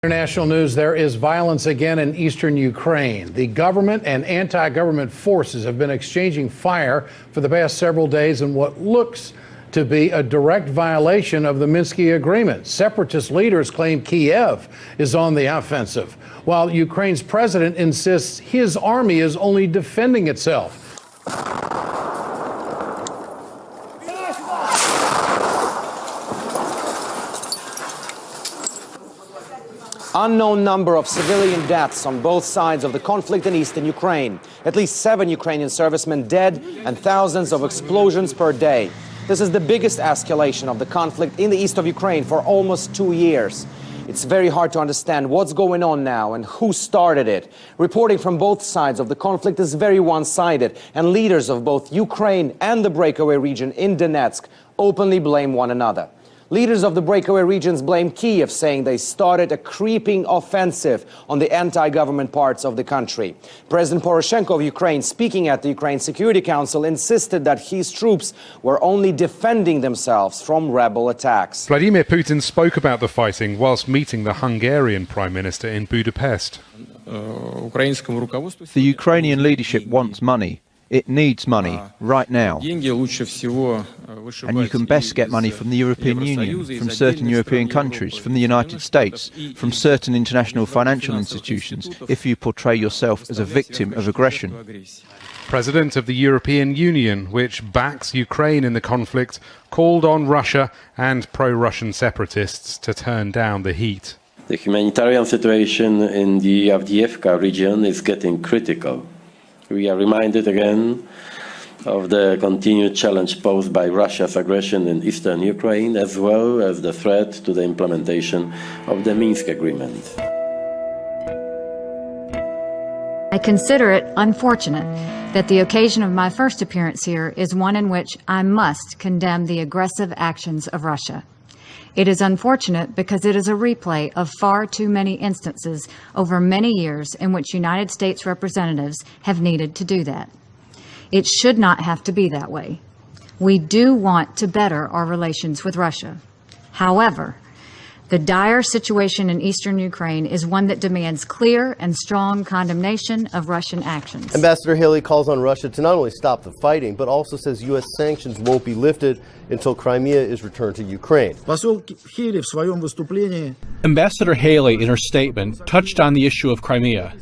International news, there is violence again in eastern Ukraine. The government and anti-government forces have been exchanging fire for the past several days in what looks to be a direct violation of the Minsk agreement. Separatist leaders claim Kiev is on the offensive, while Ukraine's president insists his army is only defending itself. Unknown number of civilian deaths on both sides of the conflict in eastern Ukraine. At least 7 Ukrainian servicemen dead and thousands of explosions per day. This is the biggest escalation of the conflict in the east of Ukraine for almost 2 years. It's very hard to understand what's going on now and who started it. Reporting from both sides of the conflict is very one-sided, and leaders of both Ukraine and the breakaway region in Donetsk openly blame one another. Leaders of the breakaway regions blame Kiev, saying they started a creeping offensive on the anti-government parts of the country. President Poroshenko of Ukraine, speaking at the Ukraine Security Council, insisted that his troops were only defending themselves from rebel attacks. Vladimir Putin spoke about the fighting whilst meeting the Hungarian Prime Minister in Budapest. The Ukrainian leadership wants money. It needs money right now. And you can best get money from the European Union, from certain European countries, from the United States, from certain international financial institutions, if you portray yourself as a victim of aggression. President of the European Union, which backs Ukraine in the conflict, called on Russia and pro-Russian separatists to turn down the heat. The humanitarian situation in the Avdiivka region is getting critical. We are reminded again of the continued challenge posed by Russia's aggression in eastern Ukraine, as well as the threat to the implementation of the Minsk agreement. I consider it unfortunate that the occasion of my first appearance here is one in which I must condemn the aggressive actions of Russia. It is unfortunate because it is a replay of far too many instances over many years in which United States representatives have needed to do that. It should not have to be that way. We do want to better our relations with Russia. However, the dire situation in eastern Ukraine is one that demands clear and strong condemnation of Russian actions. Ambassador Haley calls on Russia to not only stop the fighting, but also says U.S. sanctions won't be lifted until Crimea is returned to Ukraine. Ambassador Haley, in her statement, touched on the issue of Crimea.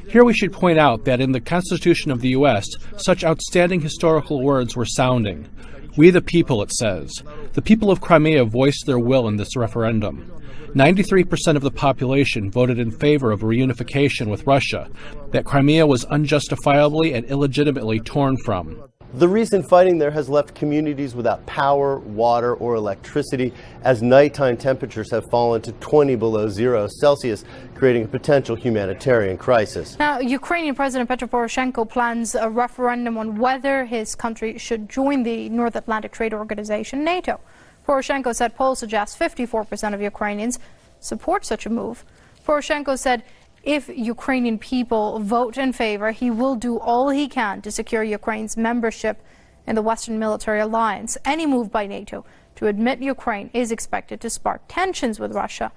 Here we should point out that in the Constitution of the U.S., such outstanding historical words were sounding. We the people, it says. The people of Crimea voiced their will in this referendum. 93% of the population voted in favor of reunification with Russia, that Crimea was unjustifiably and illegitimately torn from. The recent fighting there has left communities without power, water, or electricity, as nighttime temperatures have fallen to 20 below 0 Celsius, creating a potential humanitarian crisis. Now, Ukrainian President Petro Poroshenko plans a referendum on whether his country should join the North Atlantic Trade Organization, NATO. Poroshenko said polls suggest 54% of Ukrainians support such a move. Poroshenko said if Ukrainian people vote in favor, he will do all he can to secure Ukraine's membership in the Western Military Alliance. Any move by NATO to admit Ukraine is expected to spark tensions with Russia.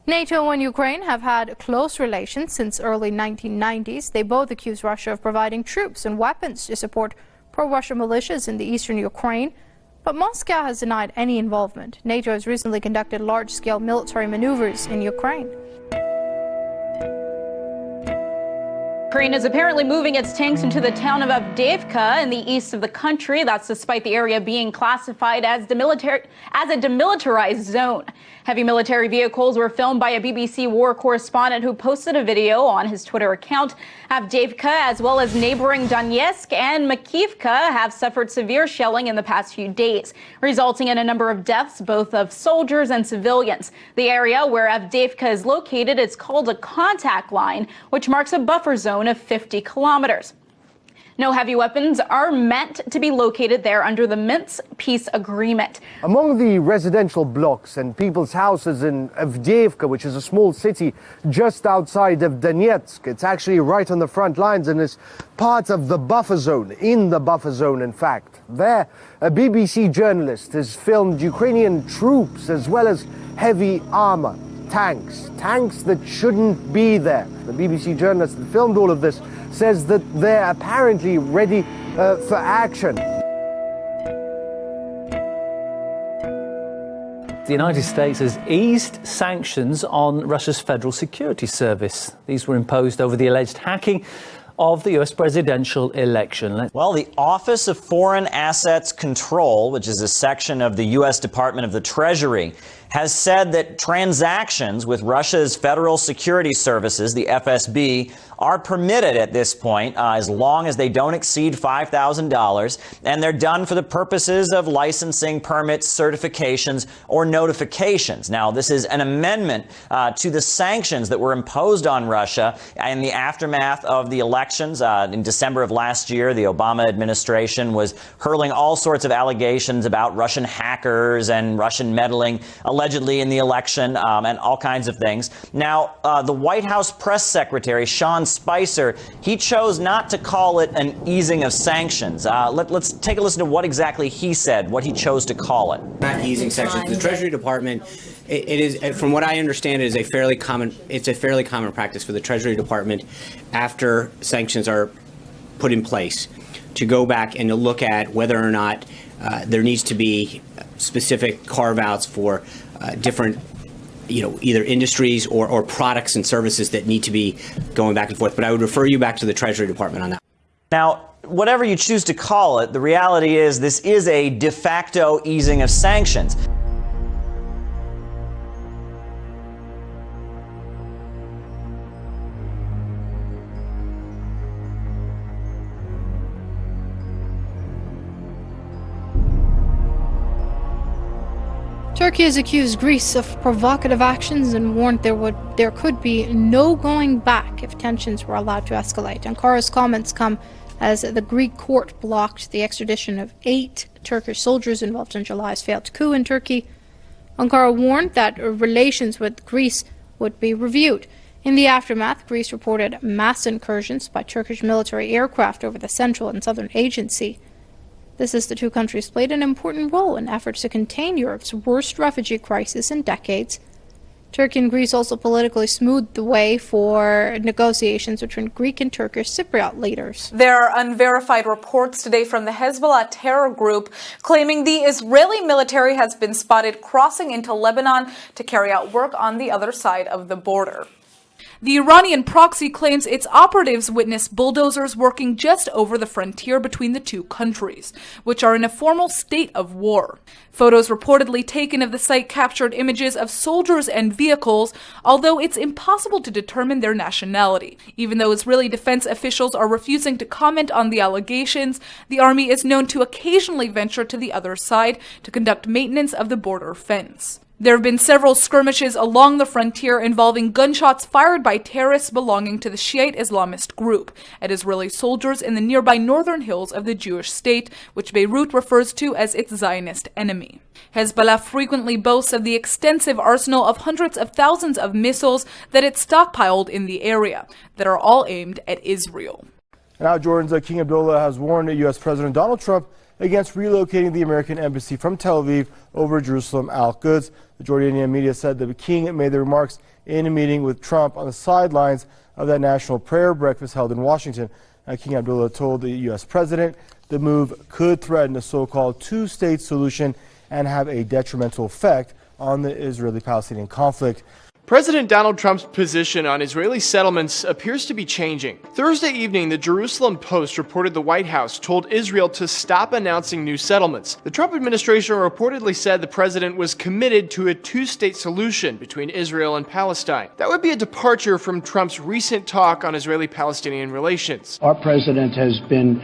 NATO and Ukraine have had close relations since early 1990s. They both accuse Russia of providing troops and weapons to support pro-Russia militias in the eastern Ukraine. But Moscow has denied any involvement. NATO has recently conducted large-scale military maneuvers in Ukraine. Ukraine is apparently moving its tanks into the town of Avdiivka in the east of the country. That's despite the area being classified as a demilitarized zone. Heavy military vehicles were filmed by a BBC war correspondent who posted a video on his Twitter account. Avdiivka, as well as neighboring Donetsk and Makiivka, have suffered severe shelling in the past few days, resulting in a number of deaths, both of soldiers and civilians. The area where Avdiivka is located is called a contact line, which marks a buffer zone of 50 kilometers. No heavy weapons are meant to be located there under the Minsk peace agreement. Among the residential blocks and people's houses in Avdiivka, which is a small city just outside of Donetsk, it's actually right on the front lines and is part of the buffer zone, in fact. There, a BBC journalist has filmed Ukrainian troops as well as heavy armor tanks that shouldn't be there. The BBC journalist that filmed all of this says that they're apparently ready for action. The United States has eased sanctions on Russia's Federal Security Service. These were imposed over the alleged hacking of the U.S. presidential election. Well, the Office of Foreign Assets Control, which is a section of the U.S. Department of the Treasury, has said that transactions with Russia's Federal Security Services, the FSB, are permitted at this point as long as they don't exceed $5,000, and they're done for the purposes of licensing, permits, certifications, or notifications. Now, this is an amendment to the sanctions that were imposed on Russia in the aftermath of the elections. In December of last year, the Obama administration was hurling all sorts of allegations about Russian hackers and Russian meddling allegedly in the election and all kinds of things. Now, the White House press secretary, Sean Spicer, he chose not to call it an easing of sanctions. Let's take a listen to what exactly he said, what he chose to call it. Not easing sanctions. The Treasury Department, it is, from what I understand, it's a fairly common practice for the Treasury Department after sanctions are put in place to go back and to look at whether or not there needs to be specific carve-outs for different, either industries or products and services that need to be going back and forth. But I would refer you back to the Treasury Department on that. Now, whatever you choose to call it, the reality is this is a de facto easing of sanctions. Turkey has accused Greece of provocative actions and warned there could be no going back if tensions were allowed to escalate. Ankara's comments come as the Greek court blocked the extradition of 8 Turkish soldiers involved in July's failed coup in Turkey. Ankara warned that relations with Greece would be reviewed. In the aftermath, Greece reported mass incursions by Turkish military aircraft over the central and southern agency. This as the two countries played an important role in efforts to contain Europe's worst refugee crisis in decades. Turkey and Greece also politically smoothed the way for negotiations between Greek and Turkish Cypriot leaders. There are unverified reports today from the Hezbollah terror group claiming the Israeli military has been spotted crossing into Lebanon to carry out work on the other side of the border. The Iranian proxy claims its operatives witnessed bulldozers working just over the frontier between the two countries, which are in a formal state of war. Photos reportedly taken of the site captured images of soldiers and vehicles, although it's impossible to determine their nationality. Even though Israeli defense officials are refusing to comment on the allegations, the army is known to occasionally venture to the other side to conduct maintenance of the border fence. There have been several skirmishes along the frontier involving gunshots fired by terrorists belonging to the Shiite Islamist group at Israeli soldiers in the nearby northern hills of the Jewish state, which Beirut refers to as its Zionist enemy. Hezbollah frequently boasts of the extensive arsenal of hundreds of thousands of missiles that it stockpiled in the area, that are all aimed at Israel. Now, Jordan's King Abdullah has warned U.S. President Donald Trump against relocating the American embassy from Tel Aviv over Jerusalem Al-Quds. The Jordanian media said the king made the remarks in a meeting with Trump on the sidelines of that national prayer breakfast held in Washington. King Abdullah told the U.S. president the move could threaten a so-called two-state solution and have a detrimental effect on the Israeli-Palestinian conflict. President Donald Trump's position on Israeli settlements appears to be changing. Thursday evening, the Jerusalem Post reported the White House told Israel to stop announcing new settlements. The Trump administration reportedly said the president was committed to a two-state solution between Israel and Palestine. That would be a departure from Trump's recent talk on Israeli-Palestinian relations. Our president has been,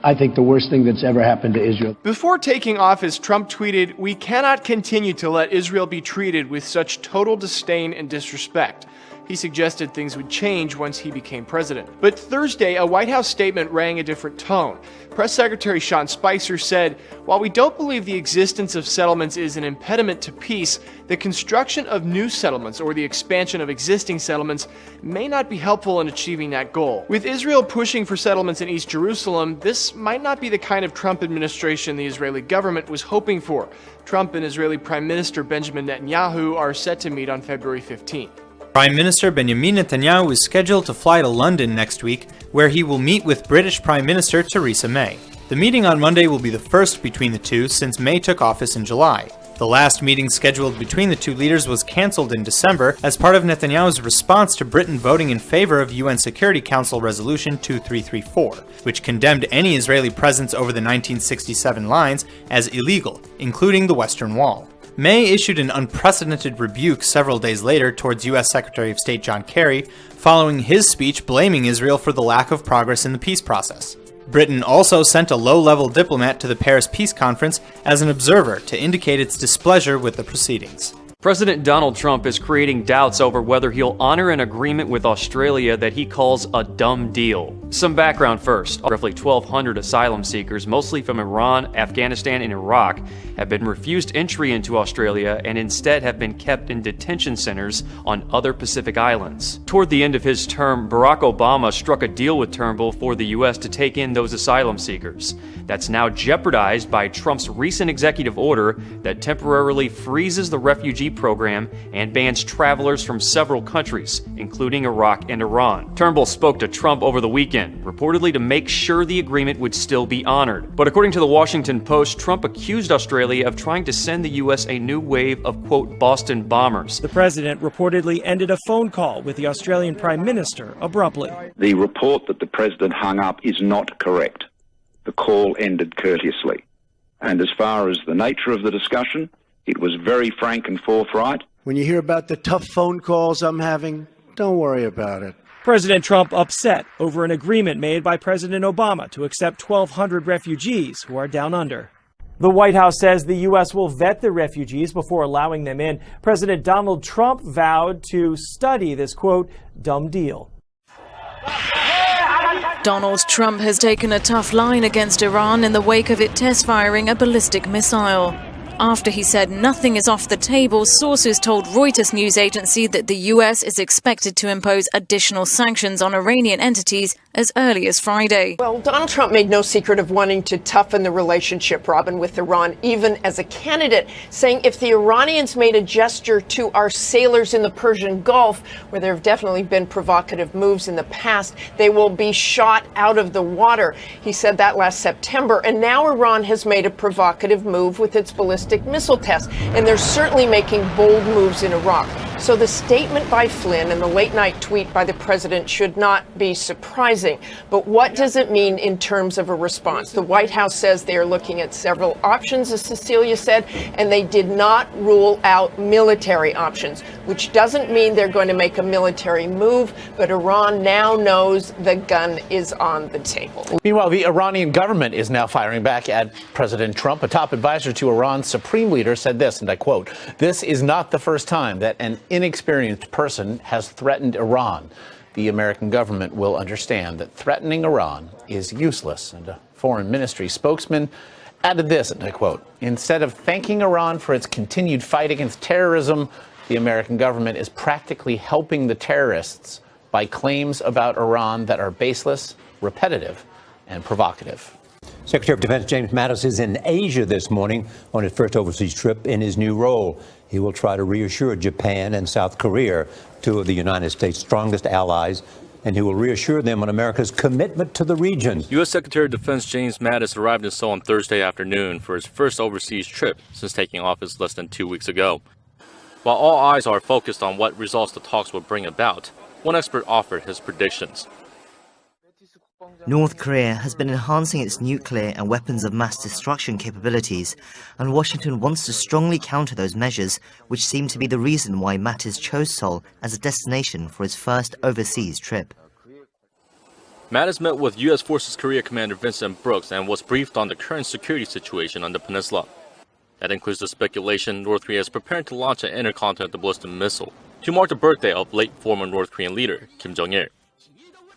I think, the worst thing that's ever happened to Israel. Before taking office, Trump tweeted, "We cannot continue to let Israel be treated with such total disdain and disrespect." He suggested things would change once he became president. But Thursday, a White House statement rang a different tone. Press Secretary Sean Spicer said, "While we don't believe the existence of settlements is an impediment to peace, the construction of new settlements or the expansion of existing settlements may not be helpful in achieving that goal." With Israel pushing for settlements in East Jerusalem, this might not be the kind of Trump administration the Israeli government was hoping for. Trump and Israeli Prime Minister Benjamin Netanyahu are set to meet on February 15th. Prime Minister Benjamin Netanyahu is scheduled to fly to London next week, where he will meet with British Prime Minister Theresa May. The meeting on Monday will be the first between the two since May took office in July. The last meeting scheduled between the two leaders was cancelled in December as part of Netanyahu's response to Britain voting in favor of UN Security Council Resolution 2334, which condemned any Israeli presence over the 1967 lines as illegal, including the Western Wall. May issued an unprecedented rebuke several days later towards U.S. Secretary of State John Kerry, following his speech blaming Israel for the lack of progress in the peace process. Britain also sent a low-level diplomat to the Paris Peace Conference as an observer to indicate its displeasure with the proceedings. President Donald Trump is creating doubts over whether he'll honor an agreement with Australia that he calls a dumb deal. Some background first. Roughly 1,200 asylum seekers, mostly from Iran, Afghanistan, and Iraq, have been refused entry into Australia and instead have been kept in detention centers on other Pacific islands. Toward the end of his term, Barack Obama struck a deal with Turnbull for the U.S. to take in those asylum seekers. That's now jeopardized by Trump's recent executive order that temporarily freezes the refugee program and bans travelers from several countries, including Iraq and Iran. Turnbull spoke to Trump over the weekend, reportedly to make sure the agreement would still be honored. But according to the Washington Post, Trump accused Australia of trying to send the U.S. a new wave of, quote, Boston bombers. The president reportedly ended a phone call with the Australian Prime Minister abruptly. The report that the president hung up is not correct. The call ended courteously. And as far as the nature of the discussion, it was very frank and forthright. When you hear about the tough phone calls I'm having, don't worry about it. President Trump upset over an agreement made by President Obama to accept 1,200 refugees who are down under. The White House says the U.S. will vet the refugees before allowing them in. President Donald Trump vowed to study this, quote, dumb deal. Donald Trump has taken a tough line against Iran in the wake of it test-firing a ballistic missile. After he said nothing is off the table, sources told Reuters news agency that the U.S. is expected to impose additional sanctions on Iranian entities as early as Friday. Well, Donald Trump made no secret of wanting to toughen the relationship, Robin, with Iran, even as a candidate, saying if the Iranians made a gesture to our sailors in the Persian Gulf, where there have definitely been provocative moves in the past, they will be shot out of the water. He said that last September, and now Iran has made a provocative move with its ballistic missile test, and they're certainly making bold moves in Iraq. So the statement by Flynn and the late-night tweet by the president should not be surprising. But what does it mean in terms of a response? The White House says they are looking at several options, as Cecilia said, and they did not rule out military options, which doesn't mean they're going to make a military move, but Iran now knows the gun is on the table. Meanwhile, the Iranian government is now firing back at President Trump. A top advisor to Iran's supreme leader said this, and I quote, "This is not the first time that an inexperienced person has threatened Iran. The American government will understand that threatening Iran is useless." And a foreign ministry spokesman added this, and I quote, "Instead of thanking Iran for its continued fight against terrorism, the American government is practically helping the terrorists by claims about Iran that are baseless, repetitive, and provocative." Secretary of Defense James Mattis is in Asia this morning on his first overseas trip in his new role. He will try to reassure Japan and South Korea, two of the United States' strongest allies, and he will reassure them on America's commitment to the region. U.S. Secretary of Defense James Mattis arrived in Seoul on Thursday afternoon for his first overseas trip since taking office less than 2 weeks ago. While all eyes are focused on what results the talks will bring about, one expert offered his predictions. North Korea has been enhancing its nuclear and weapons of mass destruction capabilities, and Washington wants to strongly counter those measures, which seem to be the reason why Mattis chose Seoul as a destination for his first overseas trip. Mattis met with U.S. Forces Korea Commander Vincent Brooks and was briefed on the current security situation on the peninsula. That includes the speculation North Korea is preparing to launch an intercontinental ballistic missile, to mark the birthday of late former North Korean leader Kim Jong-il.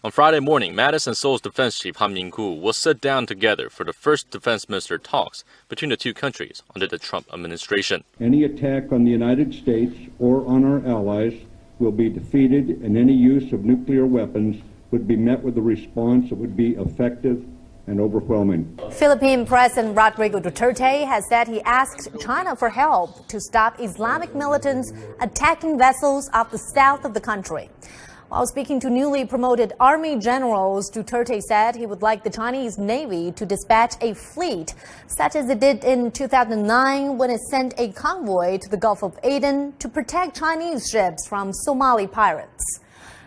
On Friday morning, Mattis and Seoul's defense chief Han Min-koo will sit down together for the first defense minister talks between the two countries under the Trump administration. Any attack on the United States or on our allies will be defeated, and any use of nuclear weapons would be met with a response that would be effective and overwhelming. Philippine President Rodrigo Duterte has said he asked China for help to stop Islamic militants attacking vessels off the south of the country. While speaking to newly promoted army generals, Duterte said he would like the Chinese Navy to dispatch a fleet, such as it did in 2009 when it sent a convoy to the Gulf of Aden to protect Chinese ships from Somali pirates.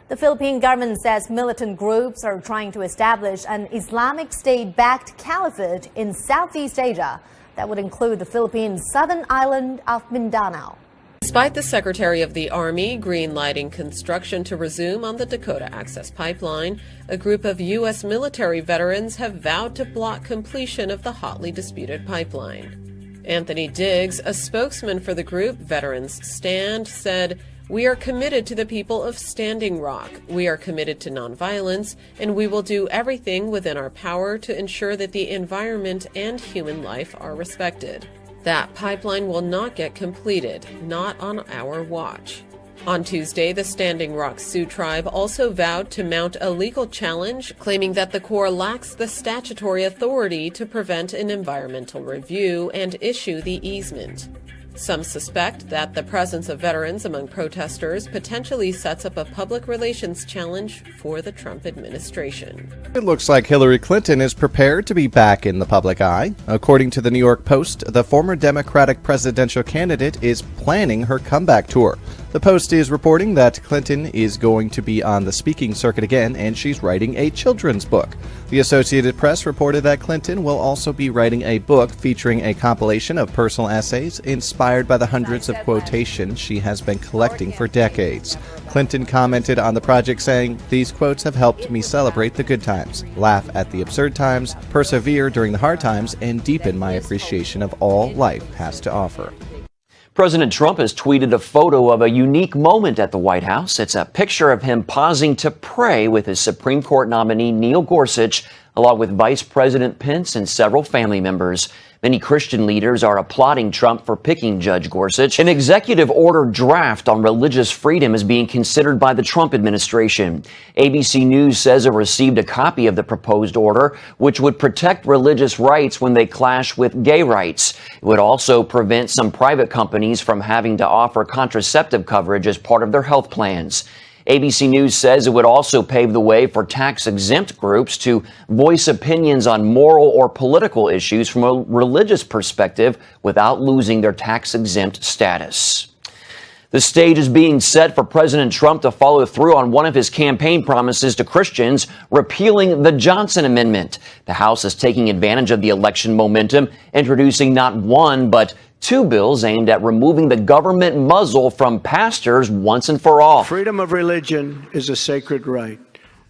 The Philippine government says militant groups are trying to establish an Islamic State-backed caliphate in Southeast Asia that would include the Philippines' southern island of Mindanao. Despite the Secretary of the Army green-lighting construction to resume on the Dakota Access Pipeline, a group of U.S. military veterans have vowed to block completion of the hotly disputed pipeline. Anthony Diggs, a spokesman for the group Veterans Stand, said, "We are committed to the people of Standing Rock. We are committed to nonviolence, and we will do everything within our power to ensure that the environment and human life are respected. That pipeline will not get completed, not on our watch." On Tuesday, the Standing Rock Sioux tribe also vowed to mount a legal challenge, claiming that the Corps lacks the statutory authority to prevent an environmental review and issue the easement. Some suspect that the presence of veterans among protesters potentially sets up a public relations challenge for the Trump administration. It looks like Hillary Clinton is prepared to be back in the public eye. According to the New York Post, the former Democratic presidential candidate is planning her comeback tour. The Post is reporting that Clinton is going to be on the speaking circuit again, and she's writing a children's book. The Associated Press reported that Clinton will also be writing a book featuring a compilation of personal essays inspired by the hundreds of quotations she has been collecting for decades. Clinton commented on the project saying, "These quotes have helped me celebrate the good times, laugh at the absurd times, persevere during the hard times, and deepen my appreciation of all life has to offer." President Trump has tweeted a photo of a unique moment at the White House. It's a picture of him pausing to pray with his Supreme Court nominee Neil Gorsuch, along with Vice President Pence and several family members. Many Christian leaders are applauding Trump for picking Judge Gorsuch. An executive order draft on religious freedom is being considered by the Trump administration. ABC News says it received a copy of the proposed order, which would protect religious rights when they clash with gay rights. It would also prevent some private companies from having to offer contraceptive coverage as part of their health plans. ABC News says it would also pave the way for tax-exempt groups to voice opinions on moral or political issues from a religious perspective without losing their tax-exempt status. The stage is being set for President Trump to follow through on one of his campaign promises to Christians, repealing the Johnson Amendment. The House is taking advantage of the election momentum, introducing not one but two bills aimed at removing the government muzzle from pastors once and for all. Freedom of religion is a sacred right.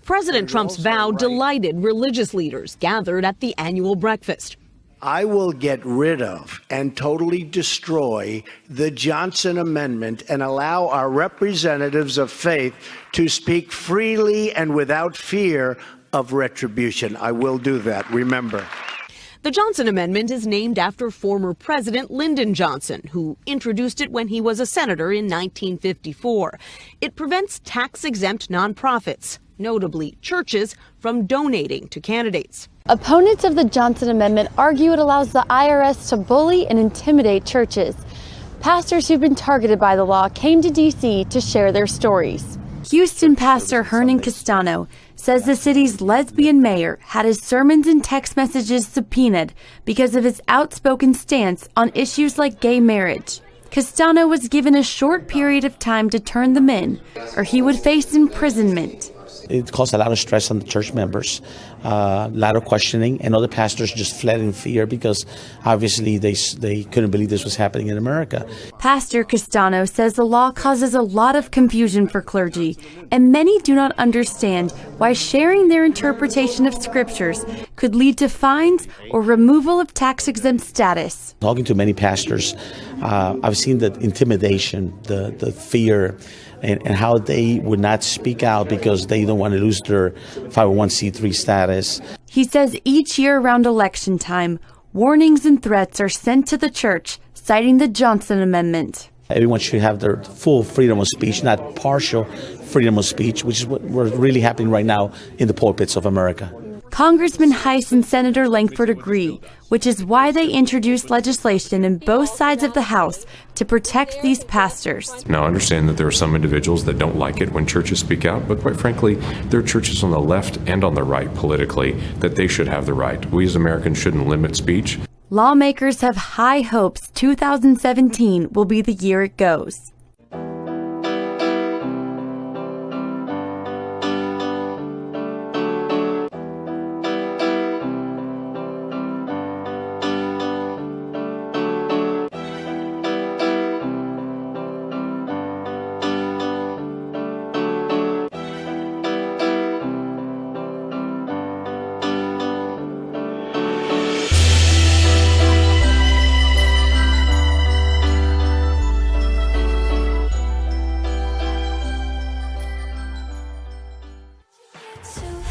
President Trump's vow delighted religious leaders gathered at the annual breakfast. I will get rid of and totally destroy the Johnson Amendment and allow our representatives of faith to speak freely and without fear of retribution. I will do that, remember. The Johnson Amendment is named after former President Lyndon Johnson, who introduced it when he was a senator in 1954. It prevents tax-exempt nonprofits, notably churches, from donating to candidates. Opponents of the Johnson Amendment argue it allows the IRS to bully and intimidate churches. Pastors who've been targeted by the law came to D.C. to share their stories. Houston pastor Hernan Castano says the city's lesbian mayor had his sermons and text messages subpoenaed because of his outspoken stance on issues like gay marriage. Castano was given a short period of time to turn them in, or he would face imprisonment. It caused a lot of stress on the church members, a lot of questioning, and other pastors just fled in fear because obviously they couldn't believe this was happening in America. Pastor Castano says the law causes a lot of confusion for clergy, and many do not understand why sharing their interpretation of scriptures could lead to fines or removal of tax-exempt status. Talking to many pastors, I've seen the intimidation, the fear, and how they would not speak out because they don't want to lose their 501c3 status. He says each year around election time, warnings and threats are sent to the church, citing the Johnson Amendment. Everyone should have their full freedom of speech, not partial freedom of speech, which is what we're really happening right now in the pulpits of America. Congressman Heiss and Senator Langford agree, which is why they introduced legislation in both sides of the House to protect these pastors. Now, I understand that there are some individuals that don't like it when churches speak out, but quite frankly, there are churches on the left and on the right politically that they should have the right. We as Americans shouldn't limit speech. Lawmakers have high hopes 2017 will be the year it goes. So